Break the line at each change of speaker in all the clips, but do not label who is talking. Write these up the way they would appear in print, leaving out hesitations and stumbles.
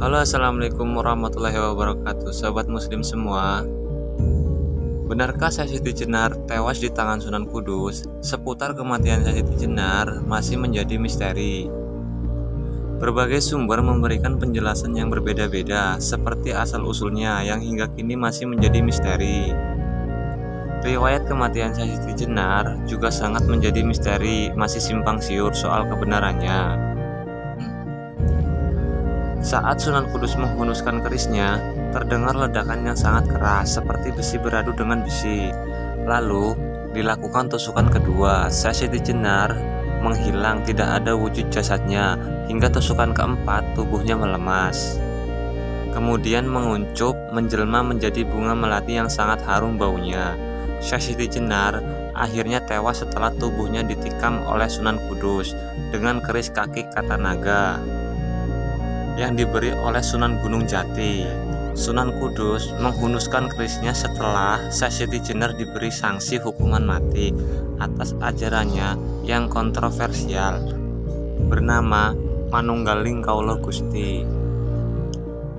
Halo, assalamualaikum warahmatullahi wabarakatuh. Sobat muslim semua, benarkah Syekh Siti Jenar tewas di tangan Sunan Kudus? Seputar kematian Syekh Siti Jenar masih menjadi misteri. Berbagai sumber memberikan penjelasan yang berbeda-beda, seperti asal-usulnya yang hingga kini masih menjadi misteri. Riwayat kematian Syekh Siti Jenar juga sangat menjadi misteri, masih simpang siur soal kebenarannya. Saat Sunan Kudus menghunuskan kerisnya, terdengar ledakan yang sangat keras seperti besi beradu dengan besi. Lalu dilakukan tusukan kedua. Syekh Siti Jenar menghilang, tidak ada wujud jasadnya. Hingga tusukan keempat, tubuhnya melemas. Kemudian menguncup, menjelma menjadi bunga melati yang sangat harum baunya. Syekh Siti Jenar akhirnya tewas setelah tubuhnya ditikam oleh Sunan Kudus dengan keris kaki kata naga yang diberi oleh Sunan Gunung Jati. Sunan Kudus menghunuskan kerisnya setelah Syekh Siti Jenar diberi sanksi hukuman mati atas ajarannya yang kontroversial bernama Manunggaling Kaulo Gusti.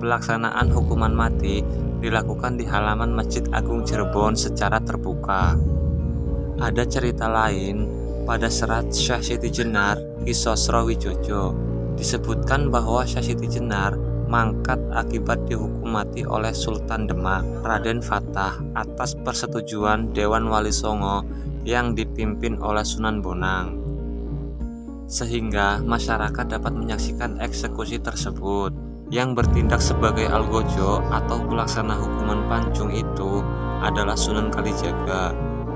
Pelaksanaan hukuman mati dilakukan di halaman Masjid Agung Cirebon secara terbuka. Ada cerita lain pada serat Syekh Siti Jenar Ki Sosro Wijojo. Disebutkan bahwa Syekh Siti Jenar mangkat akibat dihukum mati oleh Sultan Demak Raden Fatah atas persetujuan Dewan Wali Songo yang dipimpin oleh Sunan Bonang, sehingga masyarakat dapat menyaksikan eksekusi tersebut. Yang bertindak sebagai algojo atau pelaksana hukuman pancung itu adalah Sunan Kalijaga.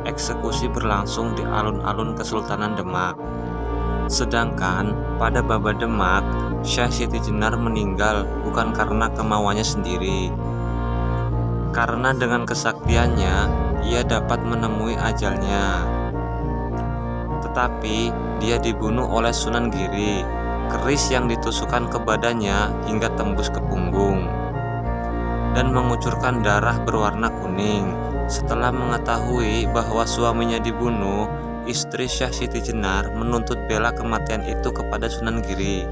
Eksekusi berlangsung di alun-alun Kesultanan Demak. Sedangkan pada Baba Demak, Syekh Siti Jenar meninggal bukan karena kemauannya sendiri. Karena dengan kesaktiannya, ia dapat menemui ajalnya. Tetapi dia dibunuh oleh Sunan Giri. Keris yang ditusukkan ke badannya hingga tembus ke punggung dan mengucurkan darah berwarna kuning. Setelah mengetahui bahwa suaminya dibunuh, istri Syekh Siti Jenar menuntut bela kematian itu kepada Sunan Giri.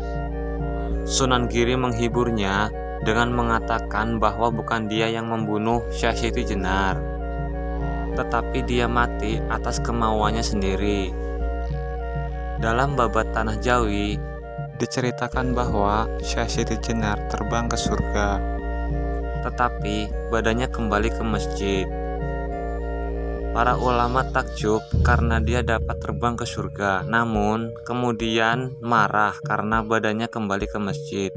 Sunan Giri menghiburnya dengan mengatakan bahwa bukan dia yang membunuh Syekh Siti Jenar, tetapi dia mati atas kemauannya sendiri. Dalam babat Tanah Jawi diceritakan bahwa Syekh Siti Jenar terbang ke surga, tetapi badannya kembali ke masjid. Para ulama takjub karena dia dapat terbang ke surga, namun kemudian marah karena badannya kembali ke masjid.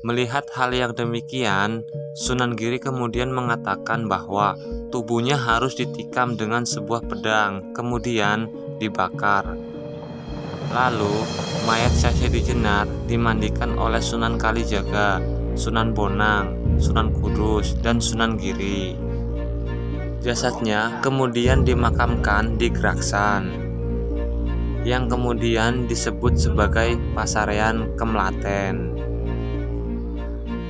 Melihat hal yang demikian, Sunan Giri kemudian mengatakan bahwa tubuhnya harus ditikam dengan sebuah pedang, kemudian dibakar. Lalu mayat Syekh Siti Jenar dimandikan oleh Sunan Kalijaga, Sunan Bonang, Sunan Kudus, dan Sunan Giri. Jasadnya kemudian dimakamkan di Geraksan, yang kemudian disebut sebagai Pasarean Kemlaten.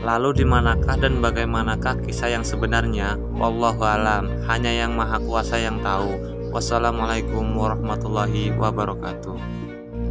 Lalu di manakah dan bagaimanakah kisah yang sebenarnya? Wallahu alam, hanya Yang Maha Kuasa yang tahu. Wassalamualaikum warahmatullahi wabarakatuh.